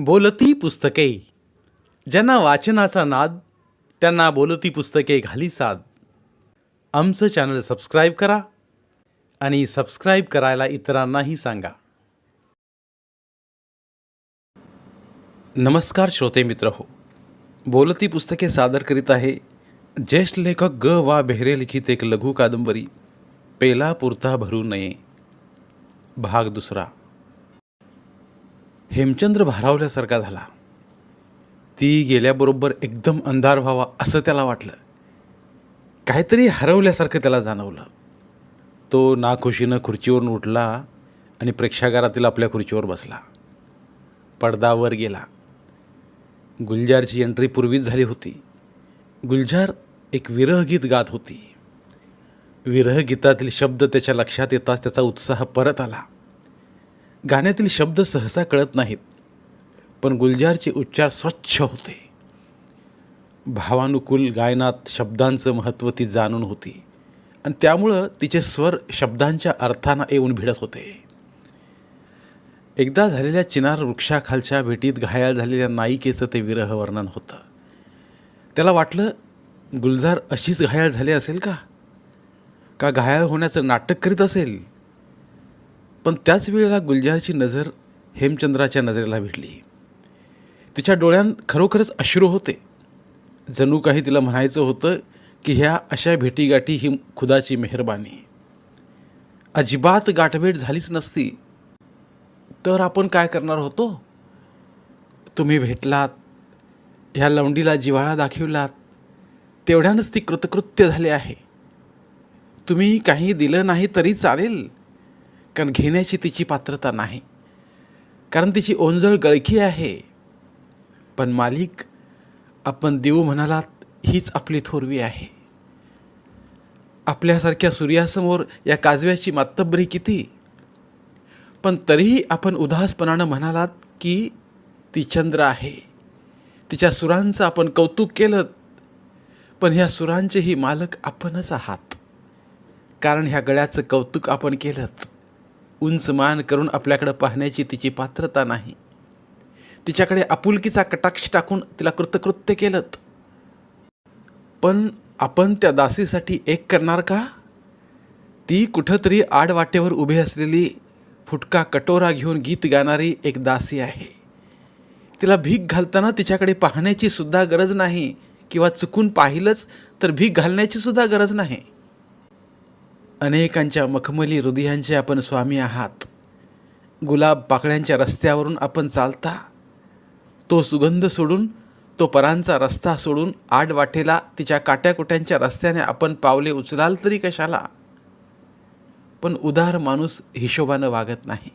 बोलती पुस्तके. ज्यांना वाचनाचा नाद त्यांना बोलती पुस्तके घाली साद. आमचं चॅनल सबस्क्राईब करा आणि सबस्क्राईब करायला इतरांनाही सांगा. नमस्कार श्रोते मित्र हो, बोलती पुस्तके सादर करीत आहे ज्येष्ठ लेखक ग वा बेहरे लिखित एक लघु कादंबरी पेला पुरता भरू नये. भाग दुसरा. हेमचंद्र भारावल्यासारखा झाला. ती गेल्याबरोबर एकदम अंधार व्हावा असं त्याला वाटलं. काहीतरी हरवल्यासारखं त्याला जाणवलं. तो नाखुशीनं खुर्चीवरून उठला आणि प्रेक्षागारातील आपल्या खुर्चीवर बसला. पडदा वर गेला. गुलजारची एंट्री पूर्वीच झाली होती. गुलजार एक विरहगीत गात होती. विरहगीतातील शब्द त्याच्या लक्षात येताच त्याचा उत्साह परत आला. गाण्यातील शब्द सहसा कळत नाहीत, पण गुलजारचे उच्चार स्वच्छ होते. भावानुकूल गायनात शब्दांचं महत्त्व ती जाणून होती आणि त्यामुळं तिचे स्वर शब्दांच्या अर्थानं येऊन भिडत होते. एकदा झालेल्या चिनार वृक्षाखालच्या भेटीत घायाळ झालेल्या नायिकेचं ते विरह वर्णन होतं. त्याला वाटलं गुलजार अशीच घायाळ झाली असेल का घायाळ होण्याचं नाटक करीत असेल. पण त्याच वेळेला गुलजारची नजर हेमचंद्राच्या नजरेला भिडली. तिच्या डोळ्यांत खरोखरच अश्रू होते. जणू काही तिला म्हणायचं होतं की ह्या अशा भेटीगाठी ही खुदाची मेहरबानी. अजिबात गाठभेट झालीच नसती तर आपण काय करणार होतो. तुम्ही भेटलात, ह्या लवंडीला जिव्हाळा दाखविलात, तेवढ्यानंच ती कृतकृत्य झाले आहे. तुम्ही काही दिलं नाही तरी चालेल, कारण घेण्याची तिची पात्रता नाही, कारण तिची ओंजळ गळकी आहे. पण मालिक, आपण देऊ म्हणालात हीच आपली थोरवी आहे. आपल्यासारख्या सूर्यासमोर या काजव्याची मातब्बरी किती. पण तरीही आपण उदासपणानं म्हणालात की ती चंद्र आहे. तिच्या सुरांचं आपण कौतुक केलं, पण ह्या सुरांचेही मालक आपणच आहात, कारण ह्या गळ्याचं कौतुक आपण केलं. उंच मान करून आपल्याकडे पाहण्याची तिची पात्रता नाही. तिच्याकडे आपुलकीचा कटाक्ष टाकून तिला कृतकृत्य केलं. पण आपण त्या दासीसाठी एक करणार का. ती कुठंतरी आडवाटेवर उभी असलेली फुटका कटोरा घेऊन गीत गाणारी एक दासी आहे. तिला भीक घालताना तिच्याकडे पाहण्याची सुद्धा गरज नाही, किंवा चुकून पाहिलंच तर भीक घालण्याची सुद्धा गरज नाही. अनेकांच्या मखमली हृदयांचे आपण स्वामी आहात. गुलाब पाकळ्यांच्या रस्त्यावरून आपण चालता. तो सुगंध सोडून, तो परांचा रस्ता सोडून आडवाटेला तिच्या काट्याकुट्यांच्या रस्त्याने आपण पावले उचलाल तरी कशाला. पण उदार माणूस हिशोबानं वागत नाही.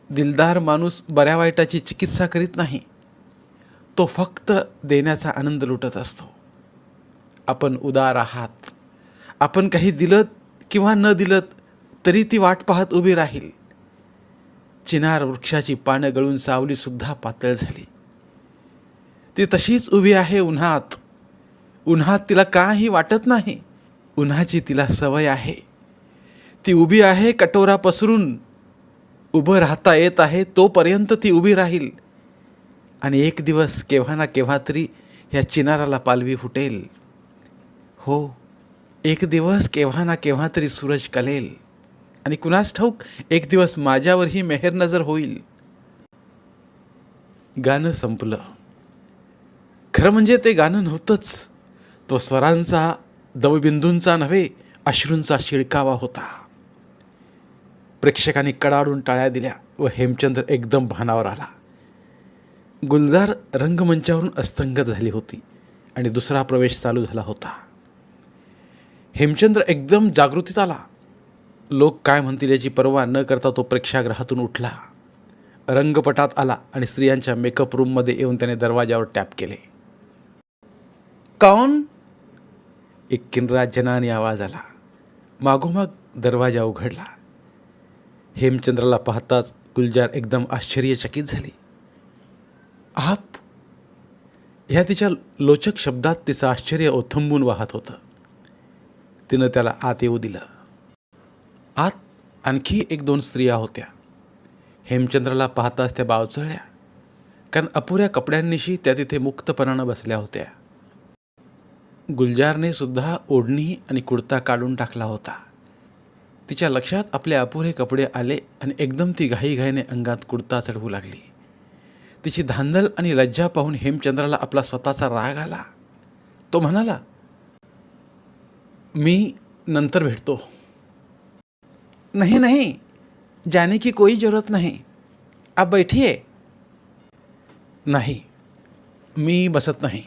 दिलदार माणूस बऱ्या वाईटाची चिकित्सा करीत नाही. तो फक्त देण्याचा आनंद लुटत असतो. आपण उदार आहात. आपण काही दिलं किंवा न दिलं तरी ती वाट पाहत उभी राहील. चिनार वृक्षाची पानं गळून सावलीसुद्धा पातळ झाली. ती तशीच उभी आहे उन्हात. उन्हात तिला काही वाटत नाही. उन्हाची तिला सवय आहे. ती उभी आहे कटोरा पसरून. उभं राहता येत आहे तोपर्यंत ती उभी राहील. आणि एक दिवस केव्हा ना केव्हा तरी ह्या चिनाराला पालवी फुटेल. हो, एक दिवस केव्हा ना केव्हा तरी सूरज कलेल. आणि कुणास ठाऊक एक दिवस माझ्यावरही मेहर नजर होईल. गाणं संपलं. खरं म्हणजे ते गाणं नव्हतंच. तो स्वरांचा, दवबिंदूंचा नव्हे, अश्रूंचा शिडकावा होता. प्रेक्षकांनी कडाडून टाळ्या दिल्या व हेमचंद्र एकदम भानावर आला. गुलजार रंगमंचावरून अस्तंगत झाली होती आणि दुसरा प्रवेश चालू झाला होता. हेमचंद्र एकदम जागृतीत आला. लोक काय म्हणतील याची पर्वा न करता तो प्रेक्षागृहातून उठला. रंगपटात आला आणि स्त्रियांच्या मेकअप रूममध्ये येऊन त्याने दरवाजावर टॅप केले. कौन. एक किनरा जनानी आवाज आला. मागोमाग दरवाजा उघडला. हेमचंद्राला पाहताच गुलजार एकदम आश्चर्यचकित झाली. आप. ह्या तिच्या लोचक शब्दात तिचं आश्चर्य ओथंबून वाहत होतं. तिनं त्याला आत येऊ दिलं. आत आणखी एक दोन स्त्रिया होत्या. हेमचंद्राला पाहताच त्या बावचळल्या. कारण अपुऱ्या कपड्यांनिशी त्या तिथे मुक्तपणानं बसल्या होत्या. गुलजारने सुद्धा ओढणी आणि कुर्ता काढून टाकला होता. तिच्या लक्षात आपले अपुरे कपडे आले आणि एकदम ती घाईघाईने अंगात कुर्ता चढवू लागली. तिची धांदल आणि लज्जा पाहून हेमचंद्राला आपला स्वतःचा राग आला. तो म्हणाला, मी नंतर भेटतो. नहीं नहीं, जाने की कोई जरूरत नहीं, आप बैठिए. नाही, मी बसत नाही.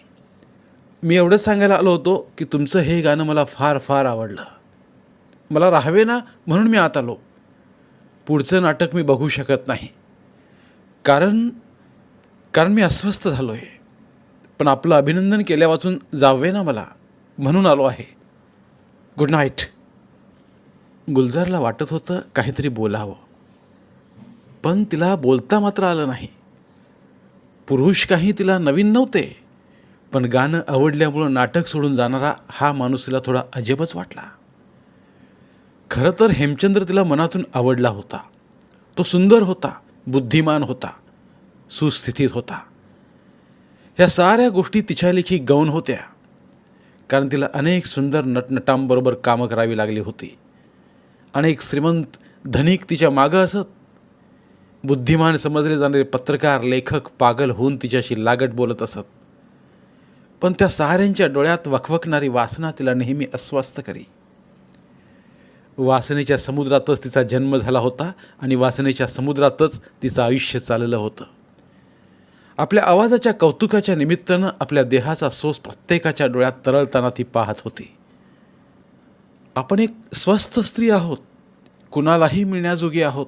मी एवढंच सांगायला आलो होतो की तुमचं हे गाणं मला फार फार आवडलं. मला राहावे ना म्हणून मी आत आलो. पुढचं नाटक मी बघू शकत नाही कारण मी अस्वस्थ झालो आहे. पण आपलं अभिनंदन केल्या वाचून जावे ना मला म्हणून आलो आहे. Good night. गुलजारला वाटत होतं काहीतरी बोलावं, पण तिला बोलता मात्र आलं नाही. पुरुष काही तिला नवीन नव्हते, पण गाणं आवडल्यामुळं नाटक सोडून जाणारा हा माणूस तिला थोडा अजबच वाटला. खरं तर हेमचंद्र तिला मनातून आवडला होता. तो सुंदर होता, बुद्धिमान होता, सुस्थितीत होता. ह्या साऱ्या गोष्टी तिच्या लेखी गौण होत्या, कारण तिला अनेक सुंदर नटनटांबरोबर कामं करावी लागली होती. अनेक श्रीमंत धनिक तिच्या मागं असत. बुद्धिमान समजले जाणारे पत्रकार लेखक पागल होऊन तिच्याशी लागट बोलत असत. पण त्या साऱ्यांच्या डोळ्यात वखवकणारी वासना तिला नेहमी अस्वस्थ करी. वासनेच्या समुद्रातच तिचा जन्म झाला होता आणि वासनेच्या समुद्रातच तिचं आयुष्य चाललं होतं. आपल्या आवाजाच्या कौतुकाच्या निमित्तानं आपल्या देहाचा सोस प्रत्येकाच्या डोळ्यात तरळताना ती पाहत होती. आपण एक स्वस्थ स्त्री आहोत, कुणालाही मिळण्याजोगी आहोत,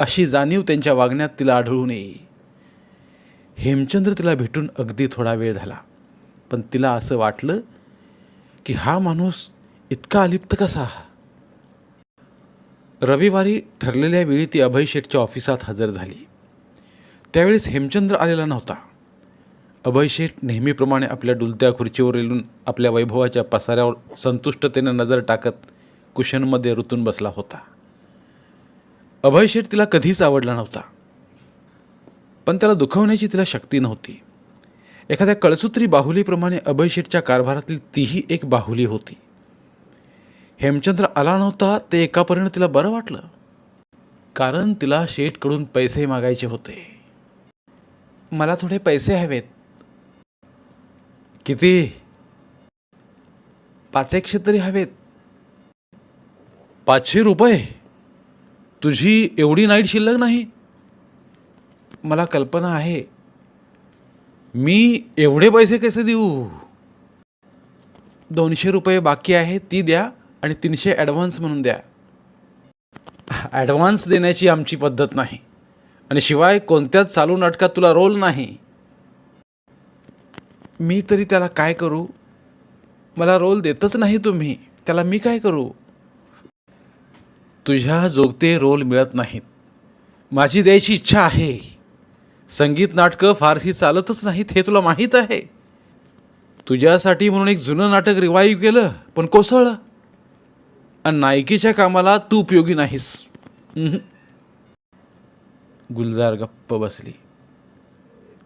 अशी जाणीव त्यांच्या वागण्यात तिला आढळून येई. हेमचंद्र तिला भेटून अगदी थोडा वेळ झाला, पण तिला असं वाटलं की हा माणूस इतका अलिप्त कसा. रविवारी ठरलेल्या वेळी ती अभय शेठच्या ऑफिसात हजर झाली. त्यावेळेस हेमचंद्र आलेला नव्हता. अभय शेठ नेहमीप्रमाणे आपल्या डुलत्या खुर्चीवर येऊन आपल्या वैभवाच्या पसाऱ्यावर संतुष्टतेनं नजर टाकत कुशनमध्ये रुतून बसला होता. अभय शेठ तिला कधीच आवडला नव्हता, पण त्याला दुखवण्याची तिला शक्ती नव्हती. एखाद्या कळसूत्री बाहुलीप्रमाणे अभय शेठच्या कारभारातील तीही एक बाहुली होती. हेमचंद्र आला नव्हता ते एकापर्यंत तिला बरं वाटलं, कारण तिला शेठकडून पैसे मागायचे होते. मला थोडे पैसे हवेत. किती? 500 तरी हवेत. 500 रुपये? तुझी एवढी नाईट शिल्लक नाही? मला कल्पना आहे. मी एवढे पैसे कसे देऊ? 200 रुपये बाकी आहे, ती द्या आणि 300 ॲडव्हान्स म्हणून द्या. ॲडव्हान्स देण्याची आमची पद्धत नाही आणि शिवाय कोणत्याच चालू नाटकात तुला रोल नाही. मी तरी त्याला काय करू? मला रोल देतच नाही तुम्ही, त्याला मी काय करू? तुझ्या जोगते रोल मिळत नाहीत. माझी द्यायची इच्छा आहे. संगीत नाटकं फारशी चालतच नाहीत हे तुला माहीत आहे. तुझ्यासाठी म्हणून एक जुनं नाटक रिवाईव्ह केलं, पण कोसळलं. आणि नायकीच्या कामाला तू उपयोगी नाहीस. गुलजार गप्प बसली.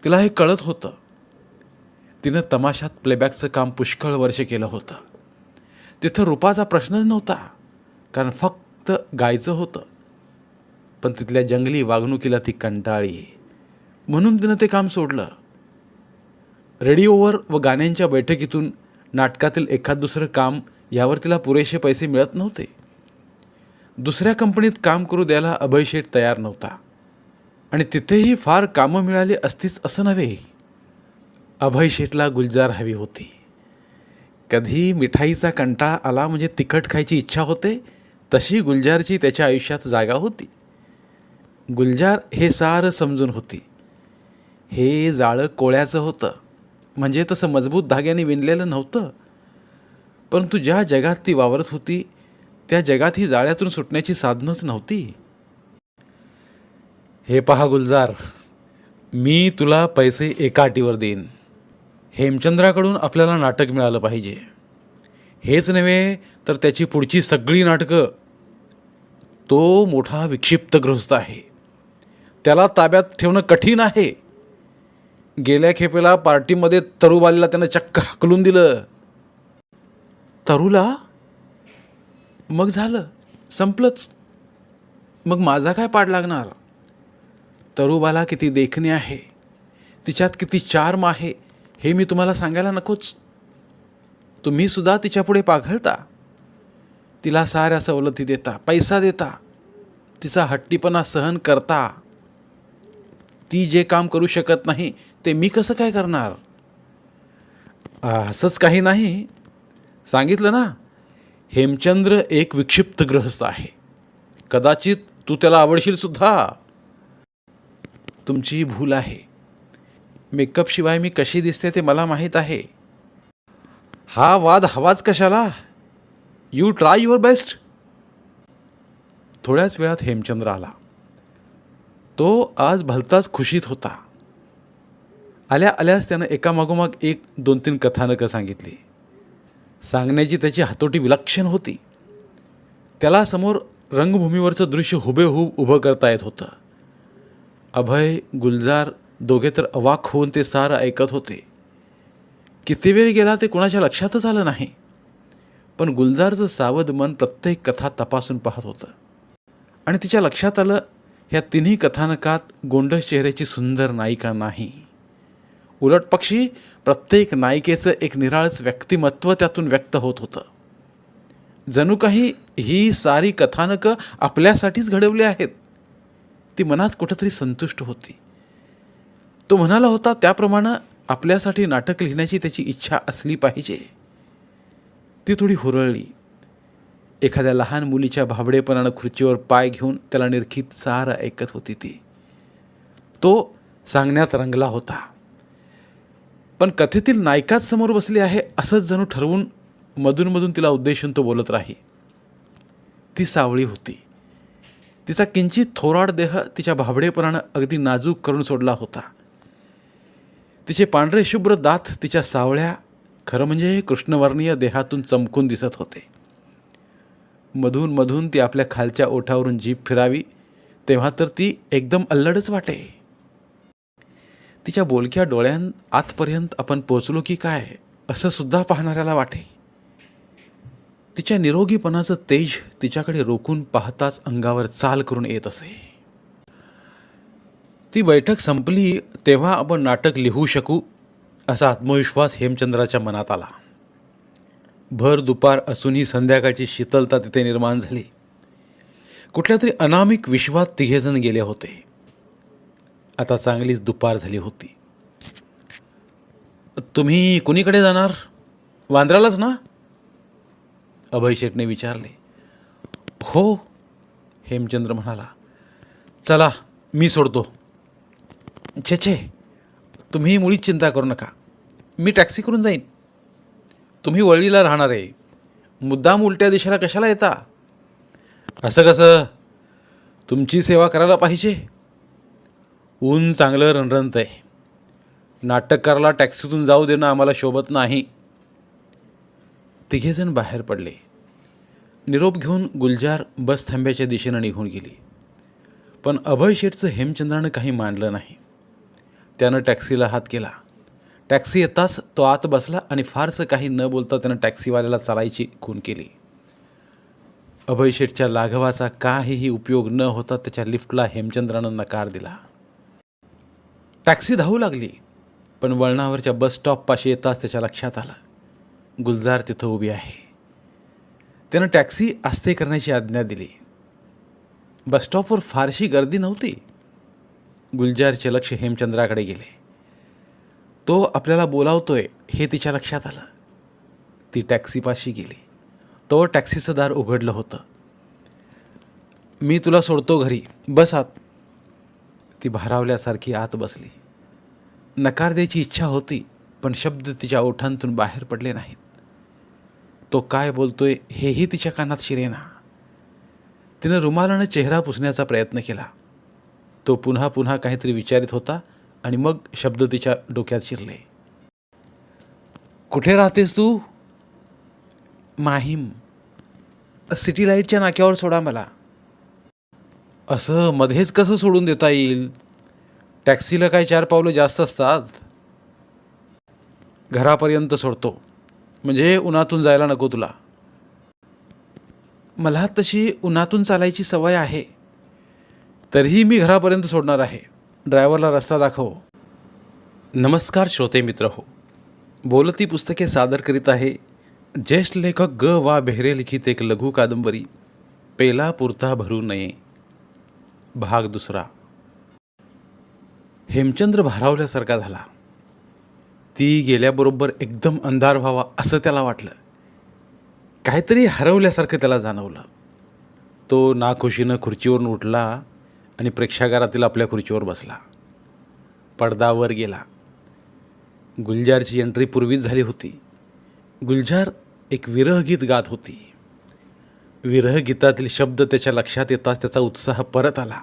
तिला हे कळत होतं. तिनं तमाशात प्लेबॅकचं काम पुष्कळ वर्ष केलं होतं. तिथं रूपाचा प्रश्नच नव्हता, कारण फक्त गायचं होतं. पण तिथल्या जंगली वागणुकीला ती कंटाळी, म्हणून तिनं ते काम सोडलं. रेडिओवर व गाण्यांच्या बैठकीतून नाटकातील एखाद दुसरं काम यावर तिला पुरेसे पैसे मिळत नव्हते. दुसऱ्या कंपनीत काम करू द्यायला अभय शेठ तयार नव्हता आणि तिथेही फार कामं मिळाली असतीच असं नव्हे. अभय शेठला गुलजार हवी होती. कधी मिठाईचा कंटाळा आला म्हणजे तिखट खायची इच्छा होते, तशी गुलजारची त्याच्या आयुष्यात जागा होती. गुलजार हे सारं समजून होती. हे जाळं कोळ्याचं होतं, म्हणजे तसं मजबूत धाग्याने विणलेलं नव्हतं. परंतु ज्या जगात ती वावरत होती त्या जगात ही जाळ्यातून सुटण्याची साधनच नव्हती. हे पहा गुलजार, मी तुला पैसे एका अटीवर देईन. हेमचंद्राकडून आपल्याला नाटक मिळालं पाहिजे. हेच नव्हे तर त्याची पुढची सगळी नाटकं. तो मोठा विक्षिप्त गृहस्थ आहे, त्याला ताब्यात ठेवणं कठीण आहे. गेल्या खेपेला पार्टीमध्ये तरुबालीला त्यानं चक्क हकलून दिलं. तरूला? मग झालं, संपलंच. मग माझा काय पाड लागणार? तरुबाला किती देखणी आहे, तिच्यात किती चार्म आहे हे मी तुम्हाला सांगायला नकोच. तुम्ही सुद्धा तिच्यापुढे पाघळता, तिला साऱ्या सवलती देता, पैसा देता, तिचा हट्टीपणा सहन करता. ती जे काम करू शकत नाही ते मी कसं काय करणार? असंच काही नाही. सांगितलं ना, हेमचंद्र एक विक्षिप्त ग्रहस्थ आहे. कदाचित तू त्याला आवडशील सुद्धा. तुमची भूल आहे. मेकअप शिवाय मी कशी दिसते ते मला माहीत आहे. हा वाद हवाच कशाला? You try your best. थोड्याच वेळात हेमचंद्र आला. तो आज भलताच खुशीत होता. आल्या आल्यास त्यानं एकामागोमाग एक 2-3 कथानकं सांगितली. सांगण्याची त्याची हातोटी विलक्षण होती. त्याला समोर रंगभूमीवरचं दृश्य हुबेहूब उभं करता येत होतं. अभय, गुलजार दोघे तर अवाक होऊन ते सारं ऐकत होते. किती वेळ गेला ते कोणाच्या लक्षातच आलं नाही. पण गुलजारचं सावध मन प्रत्येक कथा तपासून पाहत होतं. आणि तिच्या लक्षात आलं, ह्या तिन्ही कथानकात गोंडस चेहऱ्याची सुंदर नायिका नाही. उलट पक्षी प्रत्येक नायिकेचं एक निराळच व्यक्तिमत्व त्यातून व्यक्त होत होतं. जणू काही ही सारी कथानकं आपल्यासाठीच घडवली आहेत. ती मनात कुठंतरी संतुष्ट होती. तो म्हणाला होता त्याप्रमाणे आपल्यासाठी नाटक लिहिण्याची त्याची इच्छा असली पाहिजे. ती थोडी हुरळली. एखाद्या लहान मुलीच्या भाबडेपणानं खुर्चीवर पाय घेऊन त्याला निरखीत सारं ऐकत होती ती. तो सांगण्यात रंगला होता. पण कथेतील नायकाच समोर बसली आहे असंच जणू ठरवून मधूनमधून तिला उद्देशून तो बोलत राही. ती सावळी होती. तिचा किंचित थोराड देह तिच्या भाबडेपणानं अगदी नाजूक करून सोडला होता. तिचे पांढरे शुभ्र दात तिच्या सावळ्या, खरं म्हणजे कृष्णवर्णीय देहातून चमकून दिसत होते. मधून मधून ती आपल्या खालच्या ओठावरून जीभ फिरावी तेव्हा तर ती एकदम अल्लडच वाटे. तिच्या बोलक्या डोळ्यां आतपर्यंत आपण पोचलो की काय असं सुद्धा पाहणाऱ्याला वाटे. तिच्या निरोगीपणाचं तेज तिच्याकडे रोखून पाहताच अंगावर चाल करून येत असे. ती बैठक संपली तेव्हा आपण नाटक लिहू शकू असा आत्मविश्वास हेमचंद्राच्या मनात आला. भर दुपार असूनही संध्याकाळची शीतलता तिथे निर्माण झाली. कुठल्या तरी अनामिक विश्वात तिघेजण गेले होते. आता चांगलीच दुपार झाली होती. तुम्ही कुणीकडे जाणार? वांद्रालाच ना? अभय शेटने विचारले. हो, हेमचंद्र म्हणाला. चला, मी सोडतो. छे, तुम्ही मुळीच चिंता करू नका. मी टॅक्सी करून जाईन. तुम्ही वळलीला राहणार आहे. मुद्दाम उलट्या दिशेला कशाला येता? असं कसं? तुमची सेवा करायला पाहिजे. ऊन चांगलं रणरणत आहे. नाटककारला टॅक्सीतून जाऊ देणं आम्हाला शोभत नाही. तिघेजण बाहेर पडले. निरोप घेऊन गुलजार बस थांब्याच्या दिशेनं निघून गेली. पण अभय शेठचं हेमचंद्रानं काही मांडलं नाही. त्यानं टॅक्सीला हात केला. टॅक्सी येताच तो आत बसला आणि फारसं काही न बोलता त्यानं टॅक्सीवाल्याला चालायची खूण केली. अभय शेठच्या लाघवाचा काहीही उपयोग न होता त्याच्या लिफ्टला हेमचंद्रानं नकार दिला. टॅक्सी धावू लागली. पण वळणावरच्या बस स्टॉपपाशी येताच त्याच्या लक्षात आलं गुलजार तिथं उभी आहे. त्यानं टॅक्सी आस्ते करण्याची आज्ञा दिली. बसस्टॉपवर फारशी गर्दी नव्हती. गुलजारचे लक्ष हेमचंद्राकडे गेले. तो आपल्याला बोलावतोय हे तिच्या लक्षात आलं. ती टॅक्सीपाशी गेली. तो टॅक्सीचं दार उघडलं होतं. मी तुला सोडतो घरी, बस आत. ती भारावल्यासारखी आत बसली. नकार द्यायची इच्छा होती पण शब्द तिच्या ओठांतून बाहेर पडले नाहीत. तो काय बोलतोय हेही तिच्या कानात शिरेना. तिनं रुमालानं चेहरा पुसण्याचा प्रयत्न केला. तो पुन्हा पुन्हा काहीतरी विचारित होता आणि मग शब्द तिच्या डोक्यात शिरले. कुठे राहतेस तू? माहीम. सिटी लाईटच्या नाक्यावर सोडा मला. असं मध्येच कसं सोडून देता येईल? टॅक्सीला काय 4 पावलं जास्त असतात. घरापर्यंत सोडतो, म्हणजे उन्हातून जायला नको तुला. मला तशी उन्हातून चालायची सवय आहे, तरीही मी घरापर्यंत सोडणार आहे. ड्रायव्हरला रस्ता दाखव. नमस्कार श्रोते मित्र हो, बोलती पुस्तके सादर करीत आहे ज्येष्ठ लेखक ग वा बेहरे लिखित एक लघु कादंबरी पेला पुरता भरू नये, भाग दुसरा. हेमचंद्र भारावल्यासारखा झाला. ती गेल्याबरोबर एकदम अंधार व्हावा असं त्याला वाटलं. काहीतरी हरवल्यासारखं त्याला जाणवलं. तो नाखुशीनं खुर्चीवरून उठला आणि प्रेक्षागारातील आपल्या खुर्चीवर बसला. पडदा वर गेला. गुलजारची एंट्री पूर्वीच झाली होती. गुलजार एक विरहगीत गात होती. विरहगीतातील शब्द त्याच्या लक्षात येताच त्याचा उत्साह परत आला.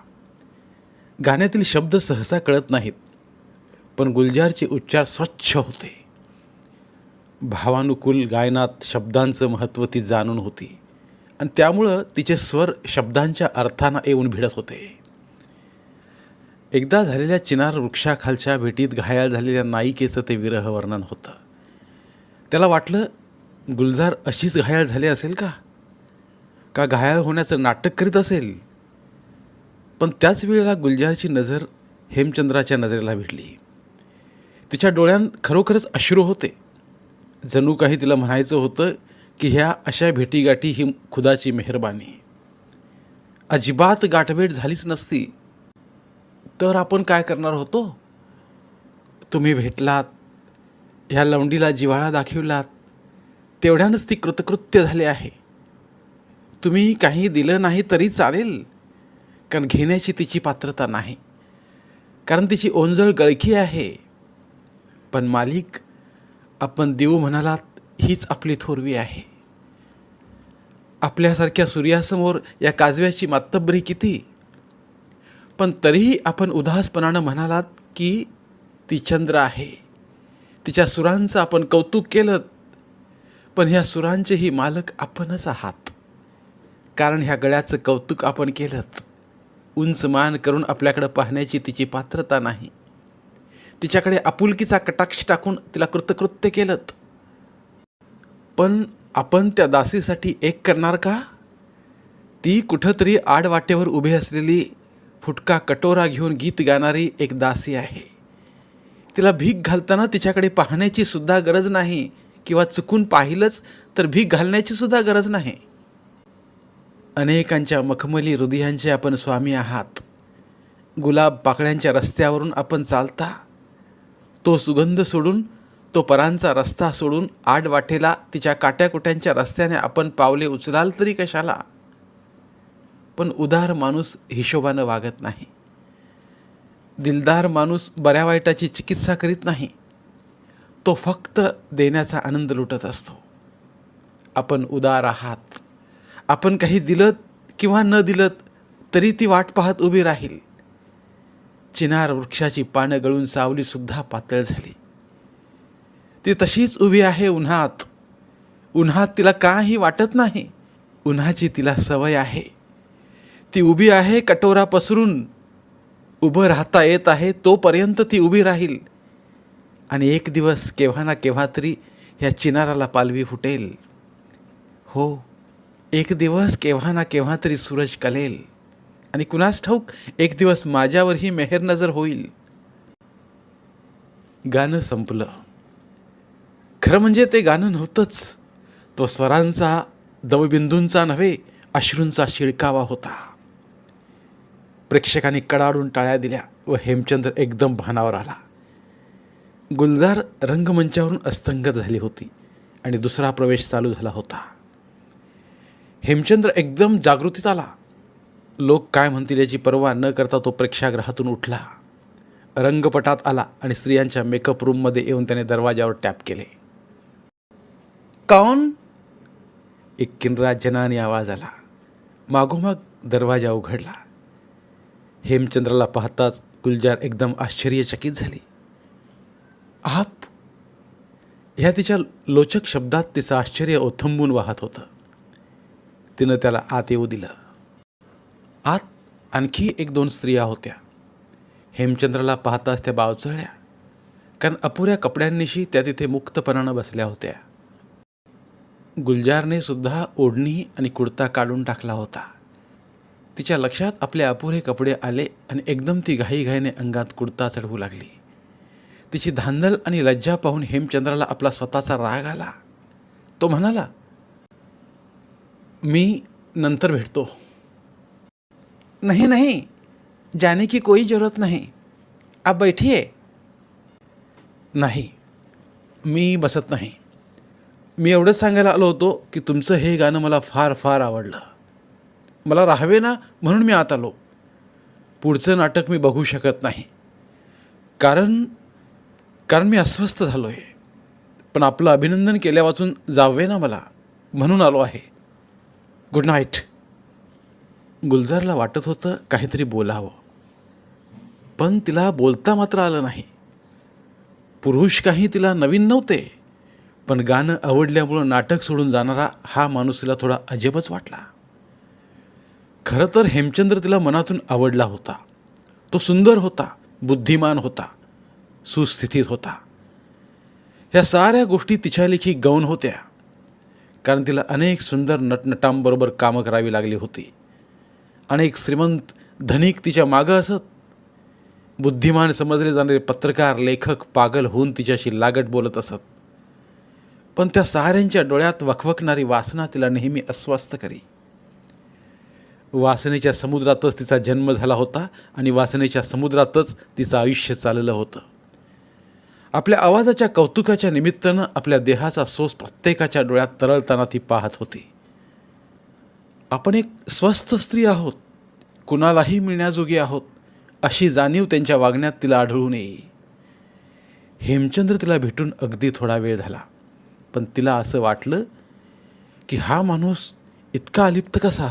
गाण्यातील शब्द सहसा कळत नाहीत, पण गुलजारचे उच्चार स्वच्छ होते. भावानुकूल गायनात शब्दांचं महत्त्व ती जाणून होती आणि त्यामुळं तिचे स्वर शब्दांच्या अर्थानं येऊन भिडत होते. एकदा झालेल्या चिनार वृक्षाखालच्या भेटीत घायाळ झालेल्या नायिकेचं ते विरह वर्णन होतं. त्याला वाटलं गुलजार अशीच घायाळ झाली असेल का घायाळ होण्याचं नाटक करीत असेल. पण त्याच वेळेला गुलजारची नजर हेमचंद्राच्या नजरेला भिडली. तिच्या डोळ्यांत खरोखरच अश्रू होते. जणू काही तिला म्हणायचं होतं की ह्या अशा भेटीगाठी ही खुदाची मेहरबानी. अजिबात गाठभेट झालीच नसती तर आपण काय करणार होतो. तुम्ही भेटलात, ह्या लवंडीला जिव्हाळा दाखविलात, तेवढ्यानंच ती कृतकृत्य झाले आहे. तुम्ही काही दिलं नाही तरी चालेल, कारण घेण्याची तिची पात्रता नाही, कारण तिची ओंजळ गळकी आहे. पण मालिक, आपण देऊ म्हणालात हीच आपली थोरवी आहे. आपल्यासारख्या सूर्यासमोर या काजव्याची मातब्बरी किती. पण तरीही आपण उदासपणानं म्हणालात की ती चंद्र आहे. तिच्या सुरांचं आपण कौतुक केलं, पण ह्या सुरांचेही मालक आपणच आहात, कारण ह्या गळ्याचं कौतुक आपण केलं. उंच मान करून आपल्याकडे पाहण्याची तिची पात्रता नाही. तिच्याकडे आपुलकीचा कटाक्ष टाकून तिला कृतकृत्य केलं. पण आपण त्या दासीसाठी एक करणार का. ती कुठंतरी आडवाटेवर उभी असलेली फुटका कटोरा घेऊन गीत गाणारी एक दासी आहे. तिला भीक घालताना तिच्याकडे पाहण्याची सुद्धा गरज नाही, किंवा चुकून पाहिलंच तर भीक घालण्याची सुद्धा गरज नाही. अनेकांच्या मखमली हृदयांचे आपण स्वामी आहात. गुलाब पाकळ्यांच्या रस्त्यावरून आपण चालता. तो सुगंध सोडून, तो परांचा रस्ता सोडून आडवाटेला तिच्या काट्याकुट्यांच्या रस्त्याने आपण पावले उचलाल तरी कशाला. पण उदार माणूस हिशोबानं वागत नाही. दिलदार माणूस बऱ्या वाईटाची चिकित्सा करीत नाही. तो फक्त देण्याचा आनंद लुटत असतो. आपण उदार आहात. आपण काही दिलं किंवा न दिलं तरी ती वाट पाहत उभी राहील. चिनार वृक्षाची पानं गळून सावलीसुद्धा पातळ झाली. ती तशीच उभी आहे उन्हात. उन्हात तिला काही वाटत नाही. उन्हाची तिला सवय आहे. ती उभी आहे कटोरा पसरून. उभं राहता येत आहे तोपर्यंत ती उभी राहील. आणि एक दिवस केव्हा ना केव्हा तरी ह्या चिनाराला पालवी फुटेल. हो, एक दिवस केव्हा ना केव्हा तरी सूरज कलेल. आणि कुणास ठाऊक एक दिवस माझ्यावरही मेहर नजर होईल. गाणं संपलं. खरं म्हणजे ते गाणं नव्हतंच. तो स्वरांचा, दवबिंदूंचा नव्हे, अश्रूंचा शिळकावा होता. प्रेक्षकांनी कडाडून टाळ्या दिल्या व हेमचंद्र एकदम भानावर आला. गुलजार रंगमंचावरून अस्तंगत झाली होती आणि दुसरा प्रवेश चालू झाला होता. हेमचंद्र एकदम जागृतीत आला. लोक काय म्हणतील याची पर्वा न करता तो प्रेक्षागृहातून उठला. रंगपटात आला आणि स्त्रियांच्या मेकअप रूममध्ये येऊन त्याने दरवाजावर टॅप केले. कौन. एक किनरा जनानी आवाज आला. मागोमाग दरवाजा उघडला. हेमचंद्राला पाहताच गुलजार एकदम आश्चर्यचकित झाली. आप. ह्या तिच्या लोचक शब्दात तिचं आश्चर्य ओथंबून वाहत होतं. तिनं त्याला आत येऊ दिलं. आत आणखी एक दोन स्त्रिया होत्या. हेमचंद्राला पाहताच त्या बावचळल्या. कारण अपुऱ्या कपड्यांनीशी त्या तिथे मुक्तपणानं बसल्या होत्या. गुलजारने सुद्धा ओढणी आणि कुर्ता काढून टाकला होता. तिच्या लक्षात आपले अपुरे कपडे आले आणि एकदम ती घाईघाईने अंगात कुर्ता चढवू लागली. तिची धांदल आणि लज्जा पाहून हेमचंद्राला आपला स्वतःचा राग आला. तो म्हणाला, मी नंतर भेटतो. नहीं नहीं, जाने की कोई जरूरत नहीं, आप बैठिए. नाही, मी बसत नाही. मी एवढंच सांगायला आलो होतो की तुमचं हे गाणं मला फार फार आवडलं. मला राहावे ना म्हणून मी आत आलो. पुढचं नाटक मी बघू शकत नाही कारण मी अस्वस्थ झालो आहे. पण आपलं अभिनंदन केल्या वाचून जावे ना मला म्हणून आलो आहे. Good night. गुलजारला वाटत होतं काहीतरी बोलावं, पण तिला बोलता मात्र आलं नाही. पुरुष काही तिला नवीन नव्हते, पण गाणं आवडल्यामुळं नाटक सोडून जाणारा हा माणूस तिला थोडा अजबच वाटला. खरं तर हेमचंद्र तिला मनातून आवडला होता. तो सुंदर होता, बुद्धिमान होता, सुस्थितीत होता. ह्या साऱ्या गोष्टी तिच्या लेखी गौण होत्या, कारण तिला अनेक सुंदर नटनटांबरोबर कामं करावी लागली होती. अनेक श्रीमंत धनिक तिच्या मागं असत. बुद्धिमान समजले जाणारे पत्रकार लेखक पागल होऊन तिच्याशी लागट बोलत असत. पण त्या साऱ्यांच्या डोळ्यात वखवकणारी वासना तिला नेहमी अस्वस्थ करी. वासनेच्या समुद्रातच तिचा जन्म झाला होता आणि वासनेच्या समुद्रातच तिचं आयुष्य चाललं होतं. आपल्या आवाजाच्या कौतुकाच्या निमित्तानं आपल्या देहाचा सोस प्रत्येकाच्या डोळ्यात तरळताना ती पाहत होती. आपण एक स्वस्थ स्त्री आहोत, कुणालाही मिळण्याजोगी आहोत, अशी जाणीव त्यांच्या वागण्यात तिला आढळून येई. हेमचंद्र तिला भेटून अगदी थोडा वेळ झाला, पण तिला असं वाटलं की हा माणूस इतका अलिप्त कसा.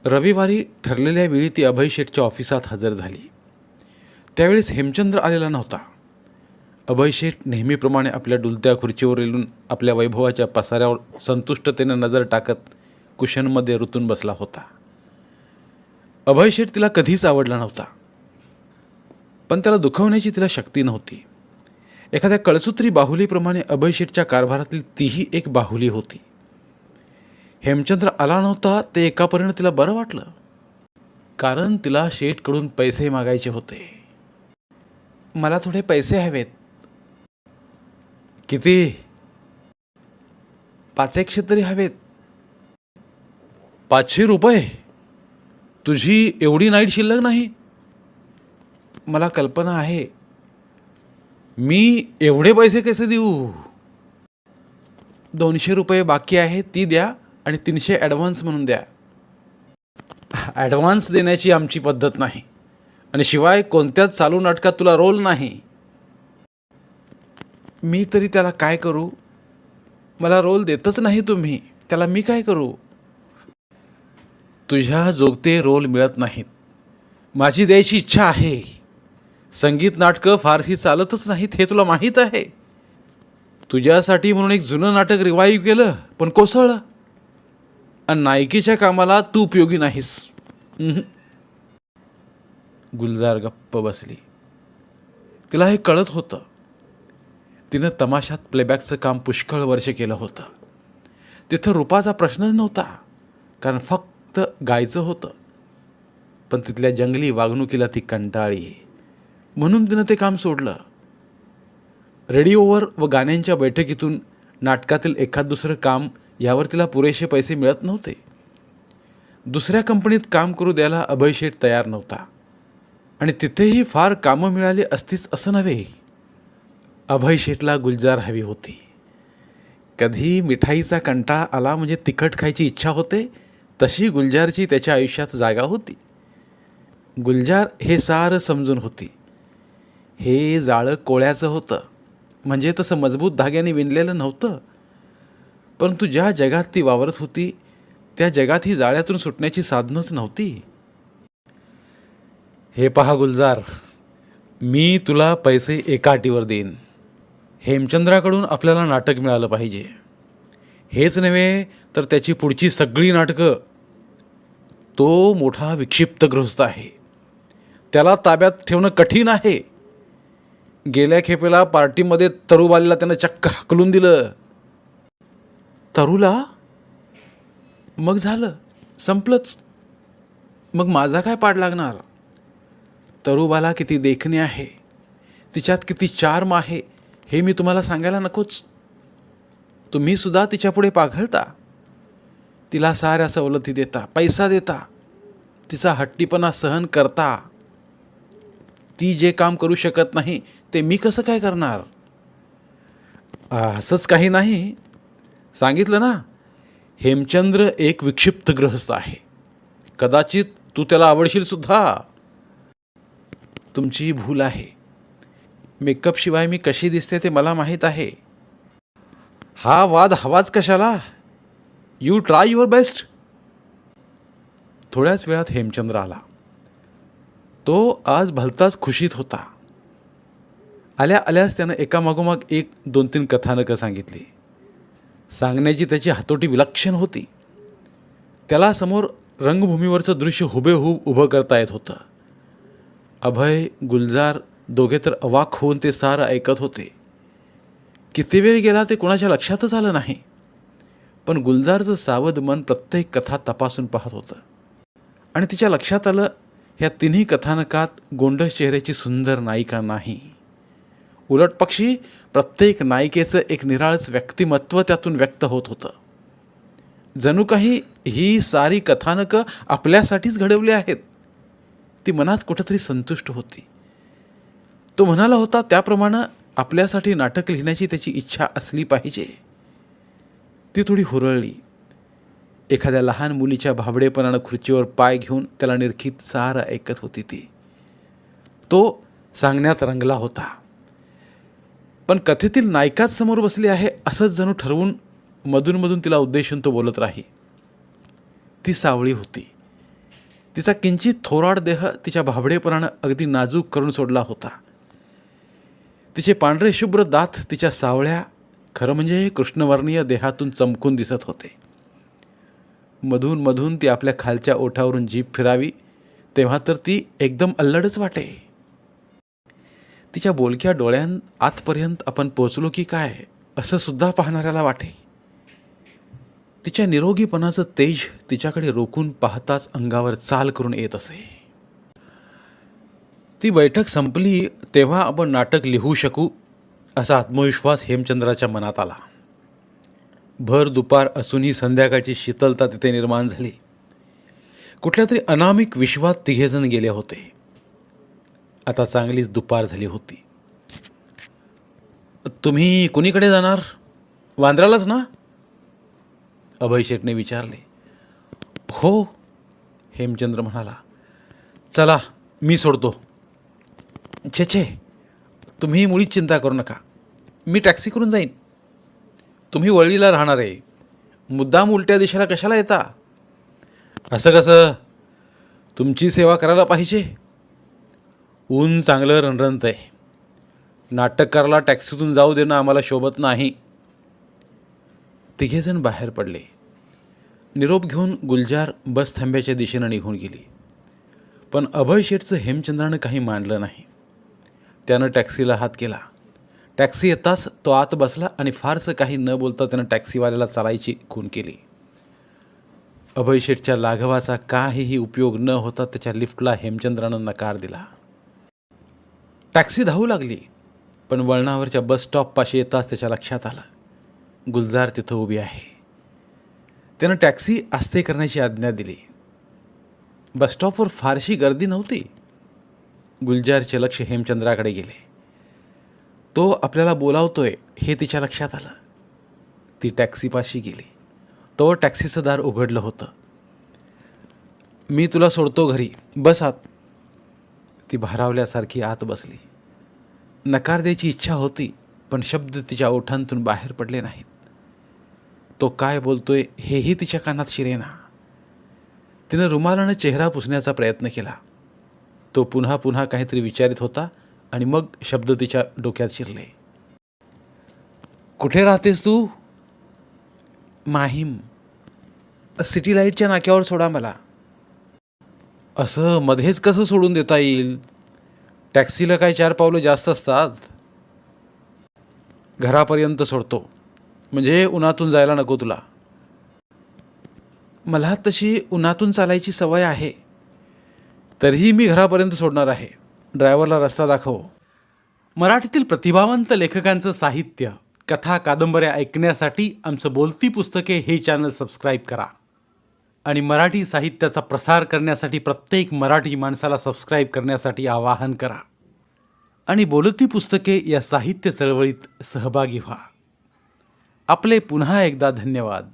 रविवारी ठरलेल्या वेळी ती अभय शेठच्या ऑफिसात हजर झाली. त्यावेळेस हेमचंद्र आलेला नव्हता. अभय शेठ नेहमीप्रमाणे आपल्या डुलत्या खुर्चीवर येऊन आपल्या वैभवाच्या पसाऱ्यावर संतुष्टतेनं नजर टाकत कुशनमध्ये रुतून बसला होता. अभय शेठ तिला कधीच आवडला नव्हता, पण त्याला दुखवण्याची तिला शक्ती नव्हती. एखाद्या कळसूत्री बाहुलीप्रमाणे अभय शेठच्या कारभारातील तीही एक बाहुली होती. हेमचंद्र आला नव्हता ते एकापर्यंत तिला बरं वाटलं, कारण तिला शेठकडून पैसे मागायचे होते. मला थोडे पैसे हवेत. किती? 500 तरी हवेत. 500 रुपये? तुझी एवढी नाईट शिल्लक नाही? मला कल्पना आहे. मी एवढे पैसे कसे देऊ? 200 रुपये बाकी आहे, ती द्या आणि 300 ॲडव्हान्स म्हणून द्या. ॲडव्हान्स देण्याची आमची पद्धत नाही, आणि शिवाय कोणत्याच चालू नाटकात तुला रोल नाही. मी तरी त्याला काय करू? मला रोल देतच नाही तुम्ही, त्याला मी काय करू? तुझ्या जोगते रोल मिळत नाहीत. माझी द्यायची इच्छा आहे. संगीत नाटकं फारशी चालतच नाहीत हे तुला माहीत आहे. तुझ्यासाठी म्हणून एक जुनं नाटक रिवाईव्ह केलं, पण कोसळलं. आणि नायकीच्या कामाला तू उपयोगी नाहीस. गुलजार गप्प बसली. तिला हे कळत होतं. तिनं तमाशात प्लेबॅकचं काम पुष्कळ वर्ष केलं होतं. तिथं रूपाचा प्रश्नच नव्हता, कारण फक्त गायचं होतं. पण तिथल्या जंगली वागणुकीला ती कंटाळी, म्हणून तिनं ते काम सोडलं. रेडिओवर व गाण्यांच्या बैठकीतून नाटकातील एखाद दुसरं काम यावर तिला पुरेसे पैसे मिळत नव्हते. दुसऱ्या कंपनीत काम करू द्यायला अभय शेठ तयार नव्हता, आणि तिथेही फार कामं मिळाली असतीच असं नव्हे. अभय शेठला गुलजार हवी होती. कधी मिठाईचा कंटाळा आला म्हणजे तिखट खायची इच्छा होते, तशी गुलजारची त्याच्या आयुष्यात जागा होती. गुलजार हे सारं समजून होती. हे जाळं कोळ्याचं होतं, म्हणजे तसं मजबूत धाग्याने विणलेलं नव्हतं. परंतु ज्या जगात ती वावरत होती त्या जगात ही जाळ्यातून सुटण्याची साधनच नव्हती. हे पहा गुलजार, मी तुला पैसे एका अटीवर देईन. हेमचंद्राकडून आपल्याला नाटक मिळालं पाहिजे. हेच नव्हे तर त्याची पुढची सगळी नाटकं. तो मोठा विक्षिप्त गृहस्थ आहे, त्याला ताब्यात ठेवणं कठीण आहे. गेल्या खेपेला पार्टीमध्ये तरूबालीला त्यानं चक्क हाकलून दिलं. तरूला? मग झालं, संपलंच. मग माझा काय पाड लागणार? तरूबाला किती देखणी आहे, तिच्यात किती चार्म आहे हे मी तुम्हाला सांगायला नकोच. तुम्ही सुद्धा तिच्यापुढे पाघळता, तिला साऱ्या सवलती देता, पैसा देता, तिचा हट्टीपणा सहन करता. ती जे काम करू शकत नाही ते मी कसं काय करणार? असंच काही नाही. सांगितलं ना, हेमचंद्र एक विक्षिप्त गृहस्थ आहे. कदाचित तू त्याला आवडशील सुद्धा. तुमची भूल आहे. मेकअपशिवाय मी कशी दिसते ते मला माहीत आहे. हा वाद हवाच कशाला? You try your best. थोड्याच वेळात हेमचंद्र आला. तो आज भलताच खुशीत होता. आल्या आल्यास त्यानं एकामागोमाग एक 2-3 कथानकं सांगितली. सांगण्याची त्याची हातोटी विलक्षण होती. त्याला समोर रंगभूमीवरचं दृश्य हुबेहूब उभं करता येत होतं. अभय, गुलजार दोघे तर अवाक होऊन ते सारं ऐकत होते. किती वेळ गेला ते कोणाच्या लक्षातच आलं नाही. पण गुलजारचं सावध मन प्रत्येक कथा तपासून पाहत होतं आणि तिच्या लक्षात आलं, ह्या तिन्ही कथानकात गोंडस चेहऱ्याची सुंदर नायिका नाही. उलट पक्षी प्रत्येक नायिकेचं एक निराळच व्यक्तिमत्व त्यातून व्यक्त होत होतं. जणू काही ही सारी कथानकं आपल्यासाठीच घडवली आहेत. ती मनात कुठंतरी संतुष्ट होती. तो म्हणाला होता त्याप्रमाणे आपल्यासाठी नाटक लिहिण्याची त्याची इच्छा असली पाहिजे. ती थोडी हुरळली. एखाद्या लहान मुलीच्या भाबडेपणानं खुर्चीवर पाय घेऊन त्याला निरखीत सारं ऐकत होती ती. तो सांगण्यात रंगला होता. पण कथेतील नायकाच समोर बसली आहे असंच जणू ठरवून मधून तिला उद्देशून तो बोलत राही. ती सावळी होती. तिचा किंचित थोराड देह तिच्या भाबडेपणानं अगदी नाजूक करून सोडला होता. तिचे पांढरे शुभ्र दात तिच्या सावळ्या, खरं म्हणजे कृष्णवर्णीय देहातून चमकून दिसत होते. मधून ती आपल्या खालच्या ओठावरून जीभ फिरावी तेव्हा तर ती एकदम अल्लडच वाटे. तिच्या बोलक्या डोळ्यांत आतपर्यंत आपण पोचलो की काय असं सुद्धा पाहणाऱ्याला वाटे. तिच्या निरोगीपणाचं तेज तिच्याकडे रोखून पाहताच अंगावर चाल करून येत असे. ती बैठक संपली तेव्हा आपण नाटक लिहू शकू असा आत्मविश्वास हेमचंद्राच्या मनात आला. भर दुपार असूनही संध्याकाळची शीतलता तिथे निर्माण झाली. कुठल्या तरी अनामिक विश्वात तिघेजण गेले होते. आता चांगलीच दुपार झाली होती. तुम्ही कुणीकडे जाणार? वांद्र्यालाच ना? अभय शेटने विचारले. हो, हेमचंद्र म्हणाला. चला, मी सोडतो. छे, तुम्ही मुळीच चिंता करू नका. मी टॅक्सी करून जाईन. तुम्ही वळलीला राहणार आहे. मुद्दाम उलट्या दिशेला कशाला येता? असं कसं? तुमची सेवा करायला पाहिजे. ऊन चांगलं रणरणत आहे. नाटककारला टॅक्सीतून जाऊ देणं आम्हाला शोभत नाही. तिघेजण बाहेर पडले. निरोप घेऊन गुलजार बस थांब्याच्या दिशेनं निघून गेली. पण अभय शेठचं हेमचंद्रानं काही मानलं नाही. त्यानं टॅक्सीला हात केला. टॅक्सी येताच तो आत बसला आणि फारसं काही न बोलता त्यानं टॅक्सीवाल्याला चालायची खूण केली. अभय शेठच्या लाघवाचा काहीही उपयोग न होता त्याच्या लिफ्टला हेमचंद्रानं नकार दिला. टॅक्सी धावू लागली. पण वळणावरच्या बस स्टॉपपाशी येताच त्याच्या लक्षात आलं, गुलजार तिथं उभी आहे. त्यानं टॅक्सी आस्ते करण्याची आज्ञा दिली. बसस्टॉपवर फारशी गर्दी नव्हती. गुलजारचे लक्ष हेमचंद्राकडे गेले. तो आपल्याला बोलावतोय हे तिच्या लक्षात आलं. ती टॅक्सीपाशी गेली. तो टॅक्सीचं दार उघडलं होतं. मी तुला सोडतो घरी, बस आत. ती भारावल्यासारखी आत बसली. नकार द्यायची इच्छा होती पण शब्द तिच्या ओठांतून बाहेर पडले नाहीत. तो काय बोलतोय हेही तिच्या कानात शिरेना. तिनं रुमालानं चेहरा पुसण्याचा प्रयत्न केला. तो पुन्हा काहीतरी विचारित होता आणि मग शब्द तिच्या डोक्यात शिरले. कुठे राहतेस तू? माहीम. सिटी लाईटच्या नाक्यावर सोडा मला. असं मध्येच कसं सोडून देता येईल? टॅक्सीला काय 4 पावलं जास्त असतात. घरापर्यंत सोडतो, म्हणजे उन्हातून जायला नको तुला. मला तशी उन्हातून चालायची सवय आहे, तरीही मी घरापर्यंत सोडणार आहे. ड्रायव्हरला रस्ता दाखव. मराठीतील प्रतिभावंत लेखकांचं साहित्य, कथा, कादंबऱ्या ऐकण्यासाठी आमचं बोलती पुस्तके हे चॅनल सबस्क्राईब करा आणि मराठी साहित्याचा प्रसार करण्यासाठी प्रत्येक मराठी माणसाला सबस्क्राईब करण्यासाठी आवाहन करा आणि बोलती पुस्तके या साहित्य चळवळीत सहभागी व्हा. आपले पुन्हा एकदा धन्यवाद.